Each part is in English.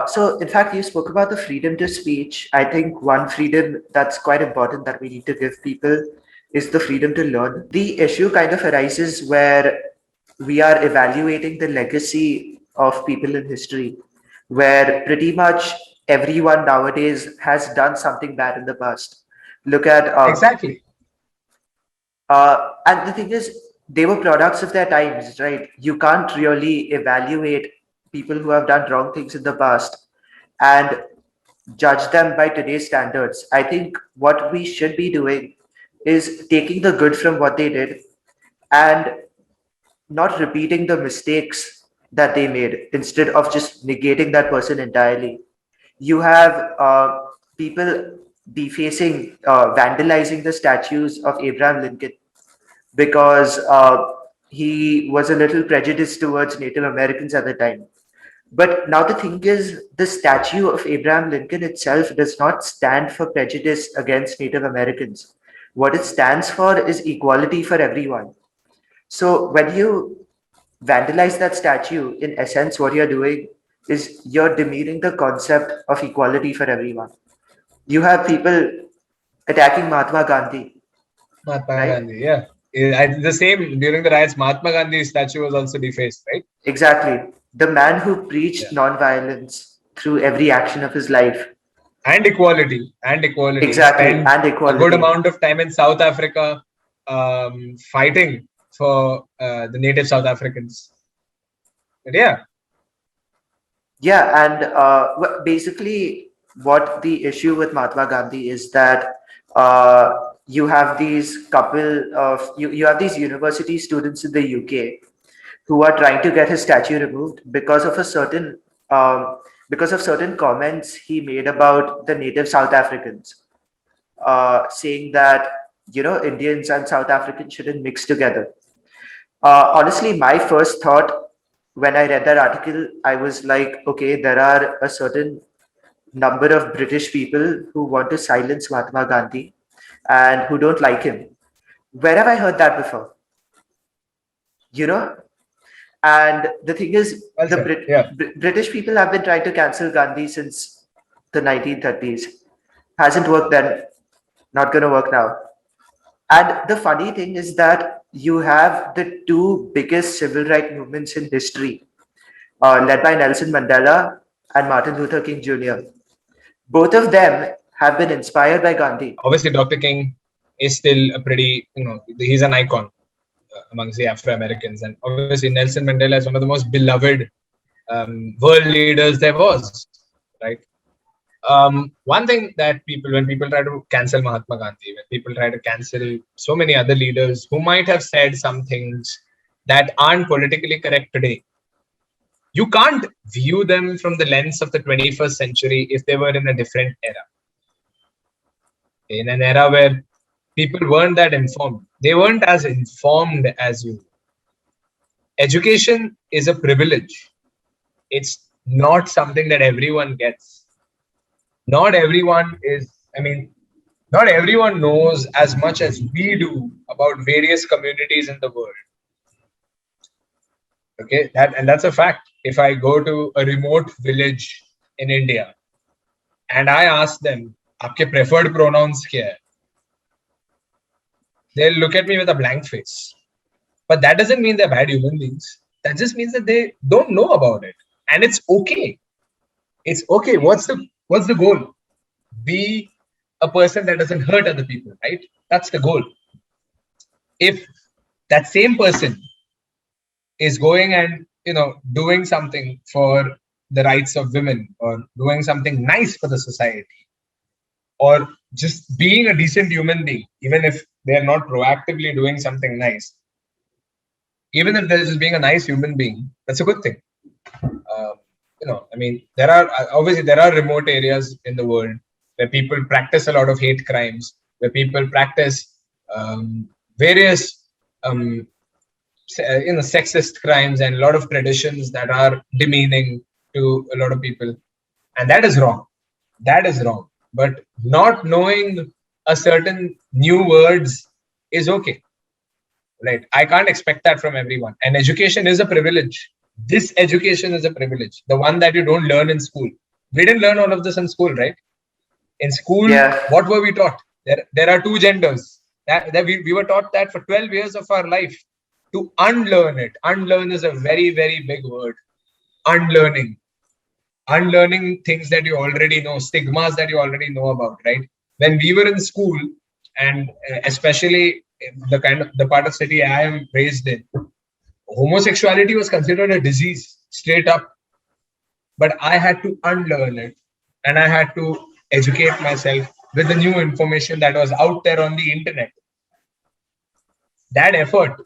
So, in fact, you spoke about the freedom to speech. I think one freedom that's quite important that we need to give people is the freedom to learn. The issue kind of arises where we are evaluating the legacy of people in history, where pretty much everyone nowadays has done something bad in the past. Look at Exactly. and the thing is, they were products of their times, right? You can't really evaluate people who have done wrong things in the past and judge them by today's standards. I think what we should be doing is taking the good from what they did and not repeating the mistakes that they made instead of just negating that person entirely. You have people defacing, vandalizing the statues of Abraham Lincoln because he was a little prejudiced towards Native Americans at the time. But now the thing is, the statue of Abraham Lincoln itself does not stand for prejudice against Native Americans. What it stands for is equality for everyone. So when you vandalize that statue, in essence, what you're doing is you're demeaning the concept of equality for everyone. You have people attacking Mahatma Gandhi, Mahatma right? Gandhi, yeah. The same during the riots, Mahatma Gandhi's statue was also defaced, right? Exactly. The man who Yeah. preached nonviolence through every action of his life. And equality. And equality. He Exactly. spent And a good equality. amount of time in South Africa fighting for the native South Africans. But yeah, Yeah. And basically, what the issue with Mahatma Gandhi is that you have these you have these university students in the UK who are trying to get his statue removed um, because of certain comments he made about the native South Africans, saying that Indians and South Africans shouldn't mix together. Honestly, my first thought when I read that article, I was like, okay, there are a certain number of British people who want to silence Mahatma Gandhi and who don't like him. Where have I heard that before? You know, and the thing is, well the said. Yeah. British people have been trying to cancel Gandhi since the 1930s. Hasn't worked then, not going to work now. And the funny thing is that you have the two biggest civil rights movements in history, led by Nelson Mandela and Martin Luther King Jr. Both of them have been inspired by Gandhi. Obviously, Dr. King is still a pretty, he's an icon amongst the Afro Americans. And obviously, Nelson Mandela is one of the most beloved world leaders there was, right? One thing that when people try to cancel Mahatma Gandhi, when people try to cancel so many other leaders who might have said some things that aren't politically correct today, you can't view them from the lens of the 21st century if they were in a different era. In an era where people weren't that informed, they weren't as informed as you. Education is a privilege. It's not something that everyone gets. Not everyone is, I mean, not everyone knows as much as we do about various communities in the world. Okay, that's a fact. If I go to a remote village in India and I ask them, "Aapke preferred pronouns kya hai?" They'll look at me with a blank face. But that doesn't mean they're bad human beings. That just means that they don't know about it, and it's okay. It's okay. What's the goal? Be a person that doesn't hurt other people, right? That's the goal. If that same person is going and doing something for the rights of women or doing something nice for the society or just being a decent human being, even if they're not proactively doing something nice, even if they're just being a nice human being, that's a good thing. I mean, there are remote areas in the world where people practice a lot of hate crimes, where people practice various sexist crimes and a lot of traditions that are demeaning to a lot of people, and that is wrong. That is wrong. But not knowing a certain new words is okay, right? I can't expect that from everyone, and education is a privilege. This education is a privilege, the one that you don't learn in school. We didn't learn all of this in school, right? In school, Yeah, what were we taught? There are two genders. That we were taught that for 12 years of our life. To unlearn it. Unlearn is a very, very big word. Unlearning. Unlearning things that you already know, stigmas that you already know about, right? When we were in school, and especially in the part of city I am raised in, homosexuality was considered a disease straight up. But I had to unlearn it, and I had to educate myself with the new information that was out there on the internet. That effort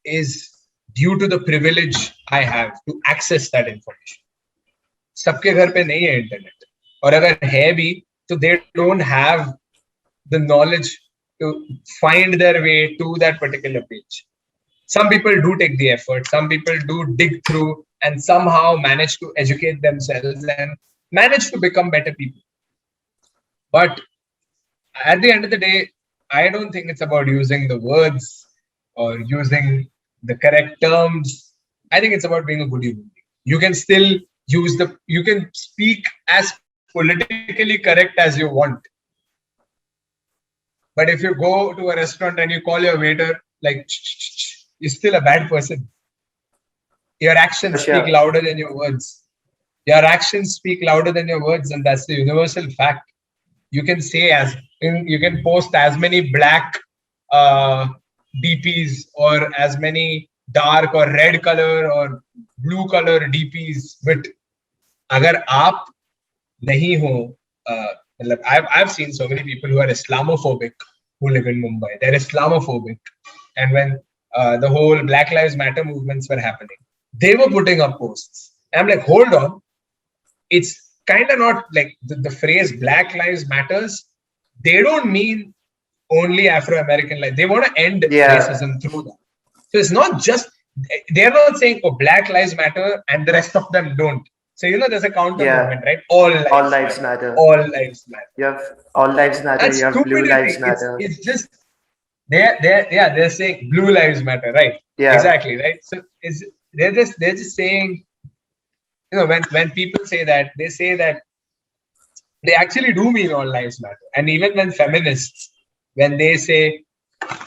is due to the privilege I have to access that information. सबके घर पे नहीं है internet, और अगर है भी तो they don't have the knowledge to find their way to that particular page. Some people do take the effort, some people do dig through and somehow manage to educate themselves and manage to become better people. But at the end of the day, I don't think it's about using the words or using the correct terms. I think it's about being a good human being. You can still you can speak as politically correct as you want. But if you go to a restaurant and you call your waiter like, you're still a bad person. Your for actions speak sure. louder than your words. Your actions speak louder than your words, and that's the universal fact. You can say you can post as many black uh, DPs or as many dark or red color or blue color DPs, but agar aap nahi ho, I've seen so many people who are Islamophobic who live in Mumbai. They're Islamophobic, and when the whole Black Lives Matter movements were happening, they were putting up posts. And I'm like, hold on, it's kind of not like the phrase Black Lives Matters. They don't mean only Afro-American life. They want to end Yeah, racism through that. So it's not just, they're not saying, oh, Black Lives Matter and the rest of them don't. So, there's a counter yeah. movement, right? All All lives lives matter. matter. All lives matter. You have all lives matter. That's You have blue lives stupidity. matter. It's just, they're saying blue lives matter, right? Yeah, Exactly, right? So they're just saying, when people say that, they say that they actually do mean all lives matter. And even when feminists, when they say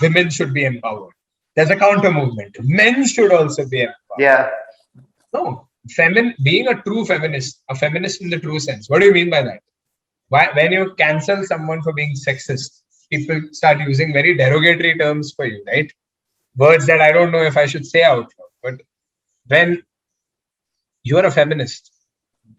women should be empowered, there's a counter movement. Men should also be empowered. yeah, No, being a feminist in the true sense. What do you mean by that? Why, when you cancel someone for being sexist, people start using very derogatory terms for you, right? Words that I don't know if I should say out loud. But when you're a feminist,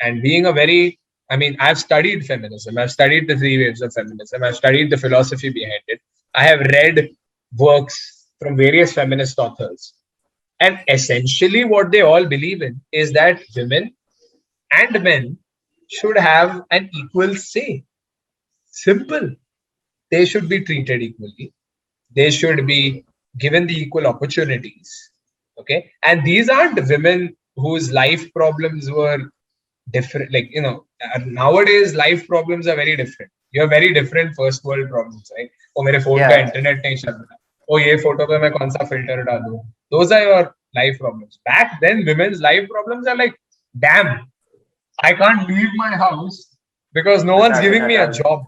and being a very, I've studied feminism, I've studied the three waves of feminism, I've studied the philosophy behind it, I have read works from various feminist authors, and essentially what they all believe in is that women and men should have an equal say. Simple. They should be treated equally, they should be given the equal opportunities. Okay, and these aren't women whose life problems were different, like, nowadays life problems are very different. You have very different first world problems, right? Oh, मेरे phone का yeah. internet नहीं चल रहा, oh ये photo पे मैं कौन सा filter डालूं. Those are your life problems. Back then women's life problems are like, damn, I can't leave my house because no one's Batata, giving me a batata. job.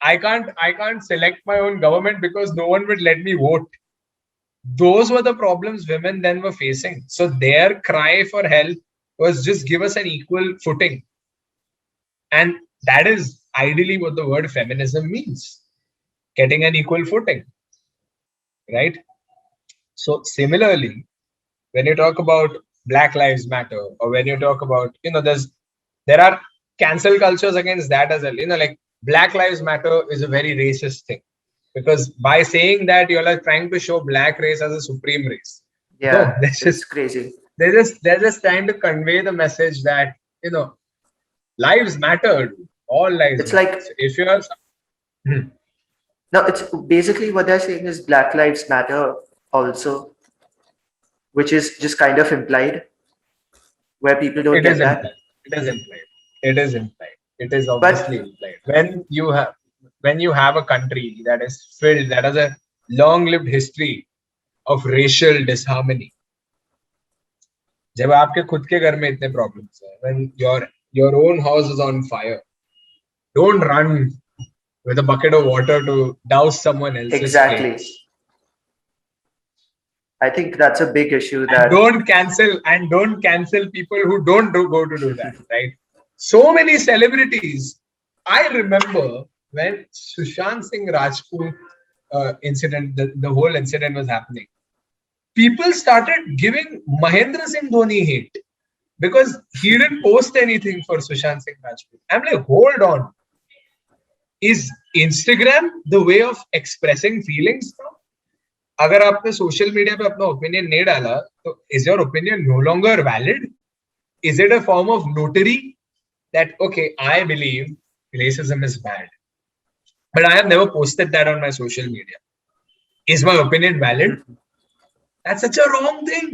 I can't select my own government because no one would let me vote. Those were the problems women then were facing. So their cry for help was just give us an equal footing. And that is ideally what the word feminism means. Getting an equal footing. Right? So similarly, when you talk about Black Lives Matter, or when you talk about, there are cancel cultures against that as well. Like Black Lives Matter is a very racist thing. Because by saying that, you're like trying to show black race as a supreme race. No, Yeah, it's crazy. they're just trying to convey the message that, lives matter. All lives It's matter. like, So if you're no, it's basically what they're saying is Black Lives Matter also, which is just kind of implied, where people don't it is get implied. that. It is implied. It is implied. It is obviously But implied. When you have a country that is filled, that has a long-lived history of racial disharmony, जब आपके खुद के घर में इतने problems हैं, when your own house is on fire, don't run with a bucket of water to douse someone else's Exactly. flames. I think that's a big issue And that, don't cancel people who don't go to do that, right? So many celebrities. I remember when Sushant Singh Rajput incident, the whole incident was happening. People started giving Mahendra Singh Dhoni hate because he didn't post anything for Sushant Singh Rajput. I'm like, hold on. Is Instagram the way of expressing feelings now? अगर आपने social media पे अपना opinion नहीं डाला तो is your opinion no longer valid? Is it a form of notary that okay I believe racism is bad but I have never posted that on my social media? Is my opinion valid? That's such a wrong thing.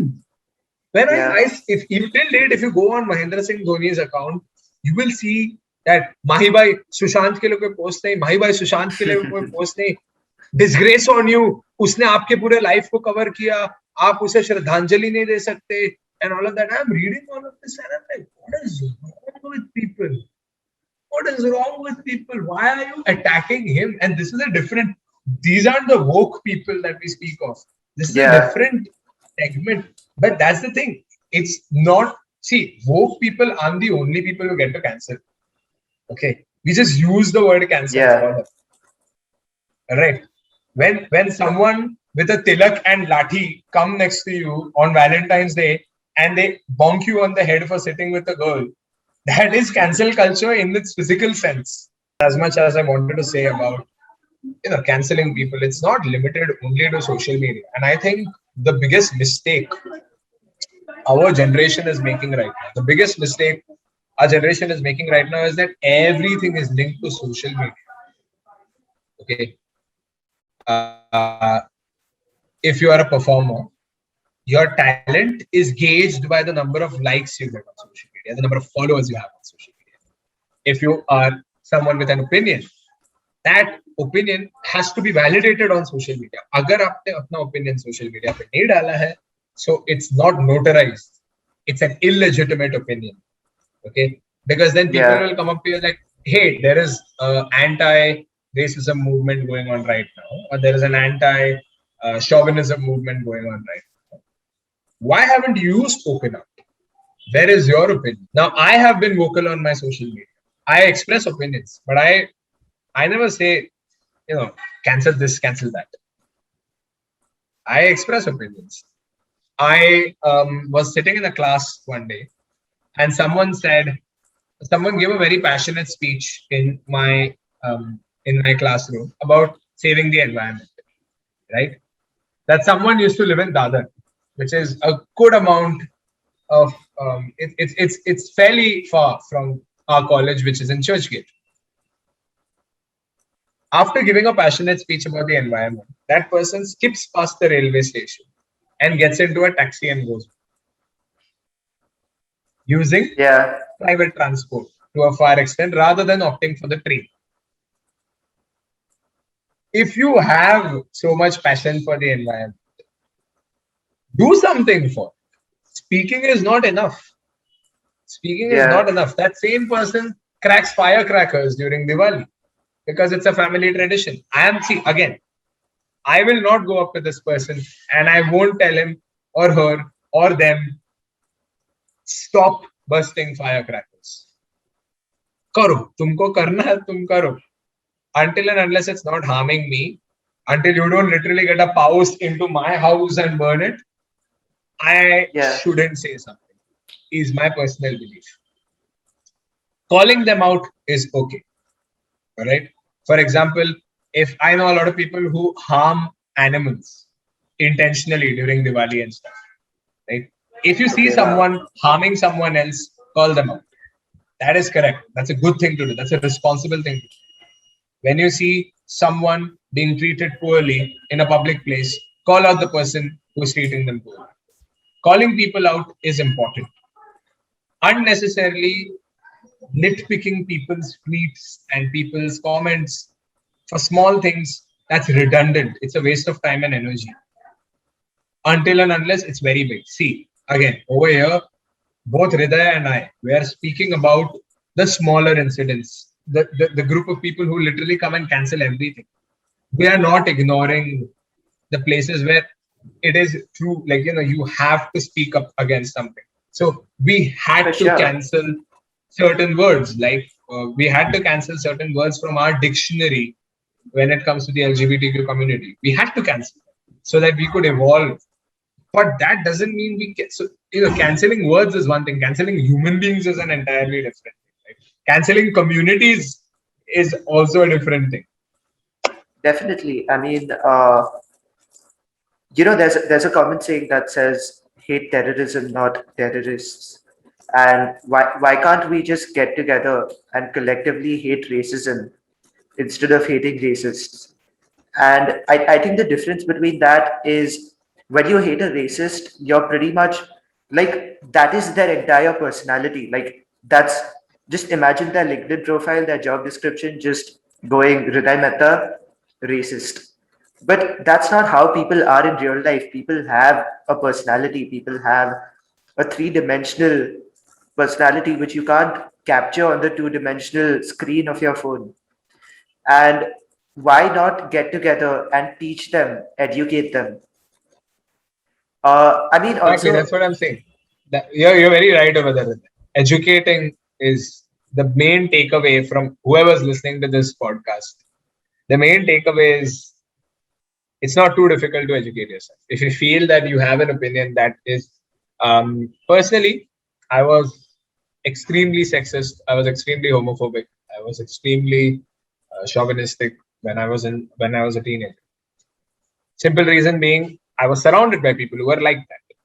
When yeah, if till date, if you go on Mahendra Singh Dhoni's account, you will see that Mahi bhai Sushant के लिए कोई post नहीं, Mahi bhai Sushant के लिए कोई post नहीं, disgrace on you, उसने आपके पूरे लाइफ को कवर किया, आप उसे श्रद्धांजलि नहीं दे सकते, and all of that. I'm reading all of this and I'm like, what is wrong with people? What is wrong with people? Why are you attacking him? And this is a different, these aren't the woke people that we speak of. This is a yeah, different segment. But that's the thing. It's not, see, woke people aren't the only people who get to cancel. Okay. We just use the word cancel yeah, for them. Right. When someone with a tilak and lathi come next to you on Valentine's Day and they bonk you on the head for sitting with a girl, that is cancel culture in its physical sense. As much as I wanted to say about canceling people, it's not limited only to social media. And I think the biggest mistake our generation is making right now, the biggest mistake our generation is making right now is that everything is linked to social media. Okay. If you are a performer, your talent is gauged by the number of likes you get on social media, the number of followers you have on social media. If you are someone with an opinion, that opinion has to be validated on social media. अगर आपने अपना opinion social media पे नहीं डाला है, so it's not notarized. It's an illegitimate opinion. Okay, because then people yeah, will come up to you like, hey, there is an anti-racism movement going on right now, or there is an anti-chauvinism movement going on right now. Why haven't you spoken up? Where is your opinion? Now, I have been vocal on my social media. I express opinions, but I never say, cancel this, cancel that. I express opinions. I was sitting in a class one day and someone gave a very passionate speech in my classroom about saving the environment, right? That someone used to live in Dadar, which is a good amount of it's fairly far from our college, which is in Churchgate. After giving a passionate speech about the environment, that person skips past the railway station and gets into a taxi and goes using yeah, private transport to a far extent rather than opting for the train. If you have so much passion for the environment, do something for it. Speaking is not enough. Speaking is not yeah, enough. That same person cracks firecrackers during Diwali because it's a family tradition. I will not go up to this person and I won't tell him or her or them, stop bursting firecrackers. Karo, tumko karna hai, tum karo. Until and unless it's not harming me, until you don't literally get a pouse into my house and burn it, I yeah, shouldn't say something, is my personal belief. Calling them out is okay. All right. For example, if I know a lot of people who harm animals intentionally during Diwali and stuff, right? If you see okay, someone harming someone else, call them out. That is correct. That's a good thing to do. That's a responsible thing to do. When you see someone being treated poorly in a public place, call out the person who is treating them poorly. Calling people out is important. Unnecessarily nitpicking people's tweets and people's comments for small things, that's redundant. It's a waste of time and energy. Until and unless it's very big. See, again, over here, both Hriday and I, we are speaking about the smaller incidents, the group of people who literally come and cancel everything. We are not ignoring the places where it is true, like, you have to speak up against something. So we had For to sure. cancel certain words, like we had to cancel certain words from our dictionary when it comes to the LGBTQ community. We had to cancel them so that we could evolve. But that doesn't mean we can. So, canceling words is one thing. Canceling human beings is an entirely different thing. Right? Canceling communities is also a different thing. Definitely. I mean, there's a common saying that says hate terrorism, not terrorists. And why can't we just get together and collectively hate racism instead of hating racists? And I think the difference between that is when you hate a racist, you're pretty much like that is their entire personality. Like that's just imagine their LinkedIn profile, their job description, just going Hriday Mehta, racist. But that's not how people are in real life. People have a personality, people have a three-dimensional personality which you can't capture on the two-dimensional screen of your phone. And why not get together and teach them, educate them? I mean, Exactly, that's also, what I'm saying. You're very right over there. Educating is the main takeaway from whoever's listening to this podcast. The main takeaway is it's not too difficult to educate yourself. If you feel that you have an opinion that is, personally, I was extremely sexist. I was extremely homophobic. I was extremely chauvinistic when I was a teenager. Simple reason being, I was surrounded by people who were like that.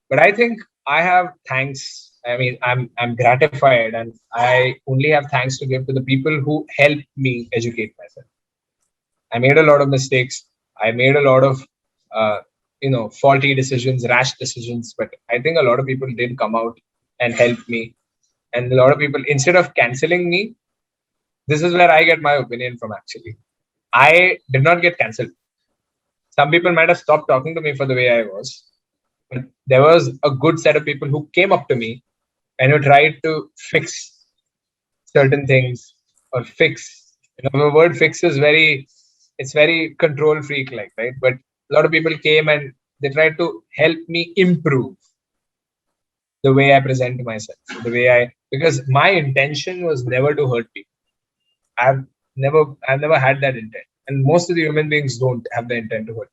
But I think I have thanks. I mean, I'm gratified, and I only have thanks to give to the people who helped me educate myself. I made a lot of mistakes. I made a lot of uh, faulty decisions, rash decisions. But I think a lot of people did come out and help me. And a lot of people, instead of canceling me, this is where I get my opinion from. Actually, I did not get cancelled. Some people might have stopped talking to me for the way I was, but there was a good set of people who came up to me and who tried to fix certain things or fix. The word fix is it's very control freak like, right? But a lot of people came and they tried to help me improve the way I present myself, the way because my intention was never to hurt people. I've I've never had that intent, and most of the human beings don't have the intent to hurt.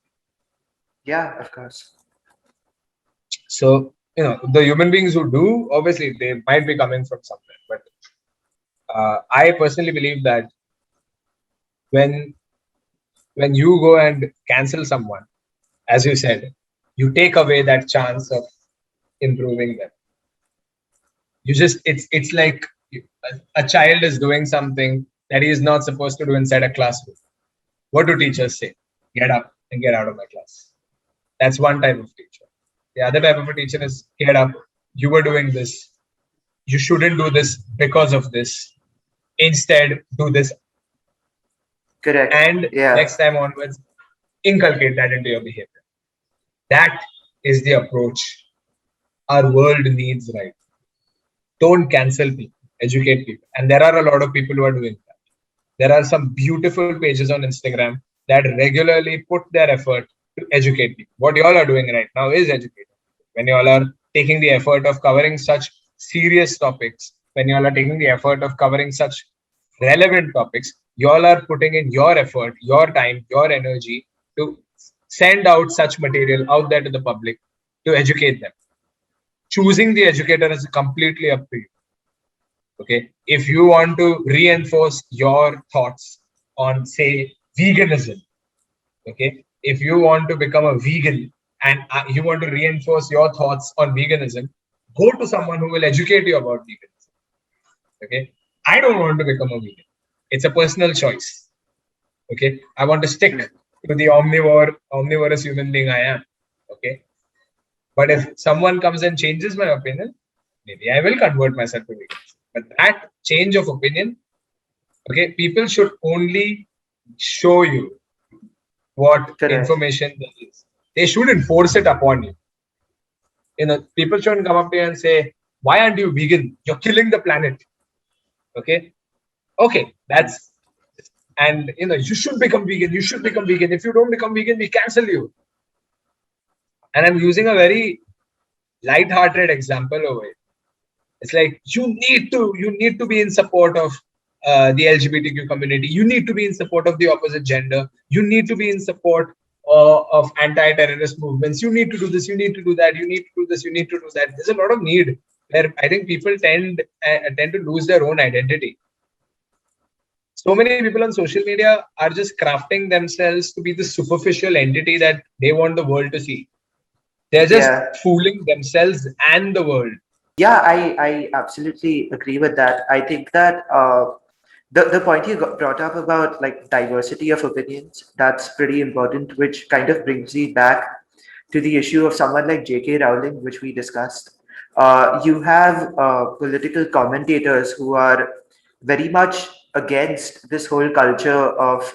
yeah, of course. So, the human beings who do, obviously, they might be coming from somewhere. But I personally believe that when when you go and cancel someone, as you said, you take away that chance of improving them. It's like a child is doing something that he is not supposed to do inside a classroom. What do teachers say? Get up and get out of my class. That's one type of teacher. The other type of a teacher is get up. You were doing this. You shouldn't do this because of this. Instead, do this. Correct. And Yeah. next time onwards, inculcate that into your behavior. That is the approach our world needs right. Don't cancel people, educate people. And there are a lot of people who are doing that. There are some beautiful pages on Instagram that regularly put their effort to educate people. What y'all are doing right now is educating. When y'all are taking the effort of covering such serious topics, when y'all are taking the effort of covering such relevant topics, y'all are putting in your effort, your time, your energy to send out such material out there to the public to educate them. Choosing the educator is completely up to you. Okay. If you want to reinforce your thoughts on, say, veganism, okay, if you want to become a vegan and you want to reinforce your thoughts on veganism, go to someone who will educate you about veganism. Okay. I don't want to become a vegan. It's a personal choice. Okay. I want to stick True. to the omnivorous human being I am. Okay. But if someone comes and changes my opinion, maybe I will convert myself to veganism. But that change of opinion, okay, people should only show you what Correct. information there is. They shouldn't force it upon you. People shouldn't come up to you and say, why aren't you vegan? You're killing the planet. Okay, that's, and you should become vegan. You should become vegan. If you don't become vegan, we cancel you. And I'm using a very light-hearted example over it. It's like you need to be in support of the LGBTQ community. You need to be in support of the opposite gender. You need to be in support of anti-terrorist movements. You need to do this. You need to do that. You need to do this. You need to do that. There's a lot of need where I think people tend to lose their own identity. So many people on social media are just crafting themselves to be the superficial entity that they want the world to see. They're just Yeah. fooling themselves and the world. Yeah, I absolutely agree with that. I think that the point you brought up about like diversity of opinions, that's pretty important, which kind of brings me back to the issue of someone like J.K. Rowling, which we discussed. You have political commentators who are very much against this whole culture of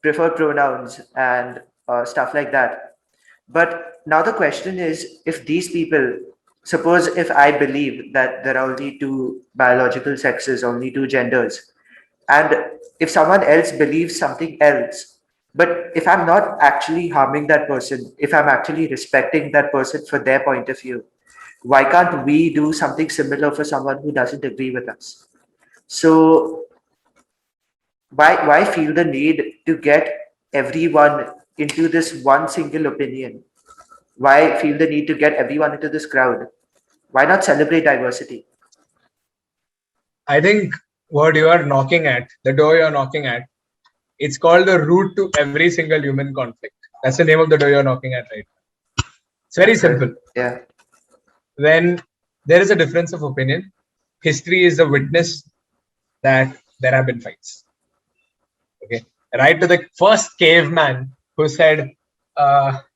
preferred pronouns and stuff like that. But now the question is, if these people, suppose if I believe that there are only two biological sexes, only two genders, and if someone else believes something else, but if I'm not actually harming that person, if I'm actually respecting that person for their point of view, why can't we do something similar for someone who doesn't agree with us? So why feel the need to get everyone into this one single opinion? Why feel the need to get everyone into this crowd? Why not celebrate diversity? I think what you are knocking at, the door you're knocking at, it's called the root to every single human conflict. That's the name of the door you're knocking at, right? It's very Okay. simple. Yeah. When there is a difference of opinion, history is a witness that there have been fights. Okay. Right to the first caveman who said,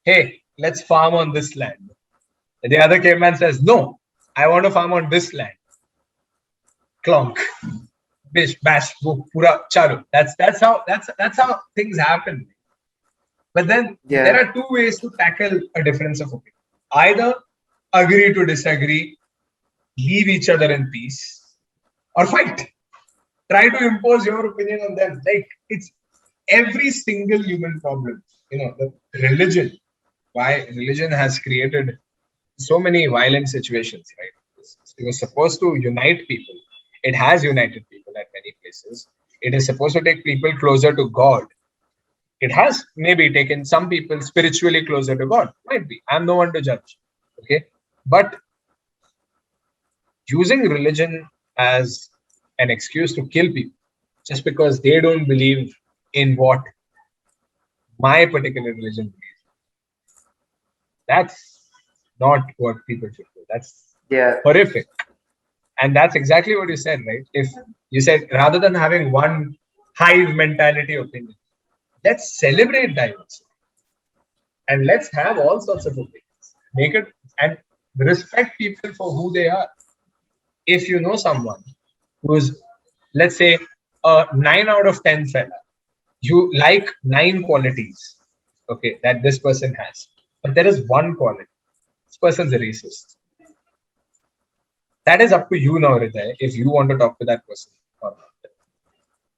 hey, let's farm on this land. And the other caveman says, no, I want to farm on this land. Clonk. Bish, bash, pura, chalu. That's how things happen. But then there Yeah. are two ways to tackle a difference of opinion. Either agree to disagree, leave each other in peace, or fight. Try to impose your opinion on them. Like it's every single human problem. The religion. Why religion has created so many violent situations, right? It was supposed to unite people. It has united people at many places. It is supposed to take people closer to God. It has maybe taken some people spiritually closer to God. Might be. I'm no one to judge. Okay. But using religion as an excuse to kill people just because they don't believe in what my particular religion believes, that's not what people should do. That's Yeah. horrific. And that's exactly what you said, right? If you said rather than having one hive mentality opinion, let's celebrate diversity and let's have all sorts of opinions. Make it and respect people for who they are. If you know someone who's, let's say, a 9 out of 10 fella, you like 9 qualities, okay, that this person has, but there is one quality. This person's a racist. That is up to you now, Hriday, if you want to talk to that person or not.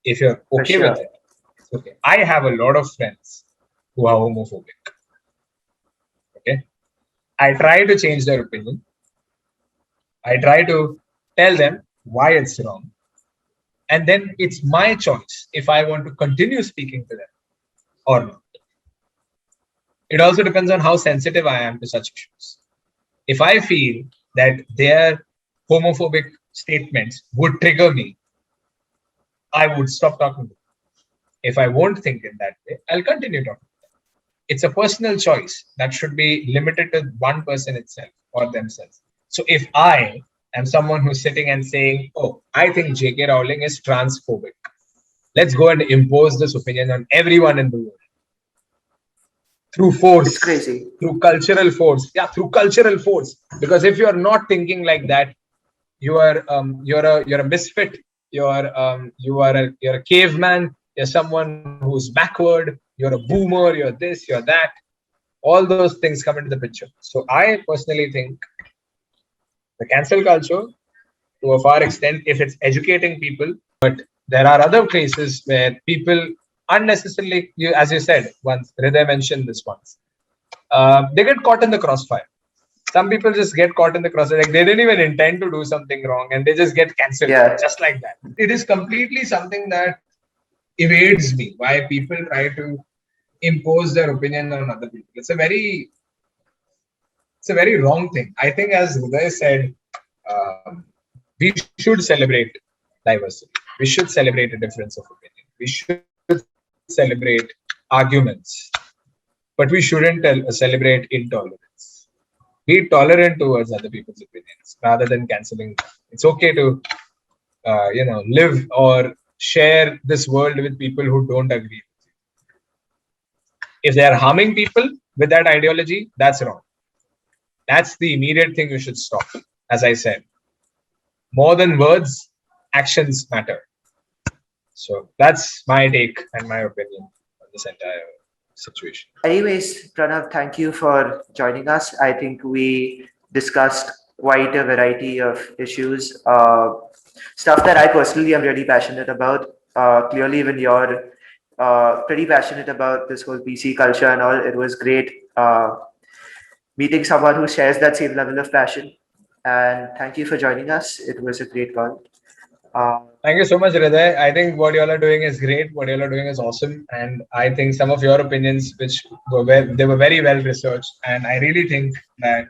If you're For okay with sure. it, it's okay. I have a lot of friends who are homophobic. Okay. I try to change their opinion. I try to tell them why it's wrong. And then it's my choice if I want to continue speaking to them or not. It also depends on how sensitive I am to such issues. If I feel that their homophobic statements would trigger me, I would stop talking to them. If I won't think in that way, I'll continue talking. It's a personal choice that should be limited to one person itself or themselves. So if I am someone who's sitting and saying, oh, I think J.K. Rowling is transphobic, let's go and impose this opinion on everyone in the world through It's force, crazy. through cultural force. Yeah, through cultural force. Because if you're not thinking like that, you're a misfit. You're a caveman. You're someone who's backward. You're a boomer. You're this. You're that. All those things come into the picture. So I personally think the cancel culture, to a far extent, if it's educating people, but there are other cases where people unnecessarily, as you said once, Hriday mentioned this once, they get caught in the crossfire. Some people just get caught in the crossfire, like they didn't even intend to do something wrong, and they just get cancelled Yeah. just like that. It is completely something that evades me. Why people try to impose their opinion on other people? It's a very wrong thing. I think, as Hriday said, we should celebrate diversity. We should celebrate a difference of opinion. We should celebrate arguments, but we shouldn't celebrate intolerance. Be tolerant towards other people's opinions rather than canceling them. It's okay to, live or share this world with people who don't agree. If they are harming people with that ideology, that's wrong. That's the immediate thing you should stop. As I said, more than words, actions matter. So that's my take and my opinion on this entire situation. Anyways, Pranav, thank you for joining us. I think we discussed quite a variety of issues, stuff that I personally am really passionate about. Clearly, even you're pretty passionate about this whole PC culture and all. It was great meeting someone who shares that same level of passion. And thank you for joining us. It was a great call. Thank you so much, Hriday. I think what you all are doing is great. What you all are doing is awesome. And I think some of your opinions, which they were very well researched. And I really think that,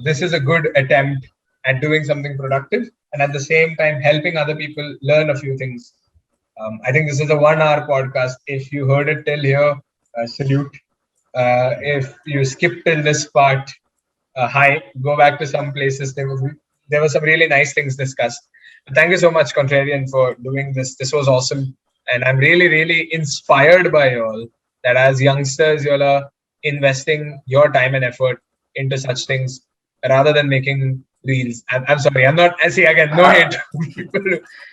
this is a good attempt at doing something productive and at the same time helping other people learn a few things. I think this is a 1 hour podcast. If you heard it till here, salute. If you skipped till this part, hi, go back to some places. There were some really nice things discussed. Thank you so much, Contrarian, for doing this. This was awesome. And I'm really, really inspired by you all that as youngsters, you all are investing your time and effort into such things rather than making reels. I'm sorry, I'm not, I see again, no hate for people,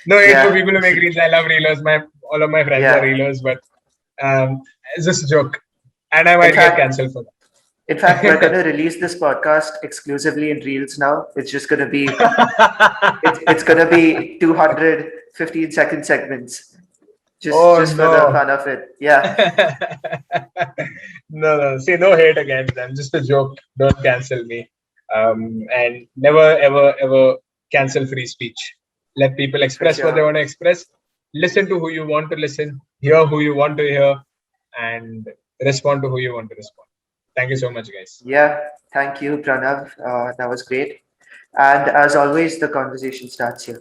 no hate for people who make reels. I love reelers. All of my friends are reelers, but it's just a joke. And I might get cancelled for that. In fact, we're going to release this podcast exclusively in Reels now. It's just going to be it's going to be 215-second segments. Just for the fun of it. Yeah. No. See, no hate again. I'm just a joke. Don't cancel me. And never, ever cancel free speech. Let people express what they want to express. Listen to who you want to listen. Hear who you want to hear. And respond to who you want to respond. Thank you so much, guys. Yeah, thank you, Pranav. That was great. And as always, the conversation starts here.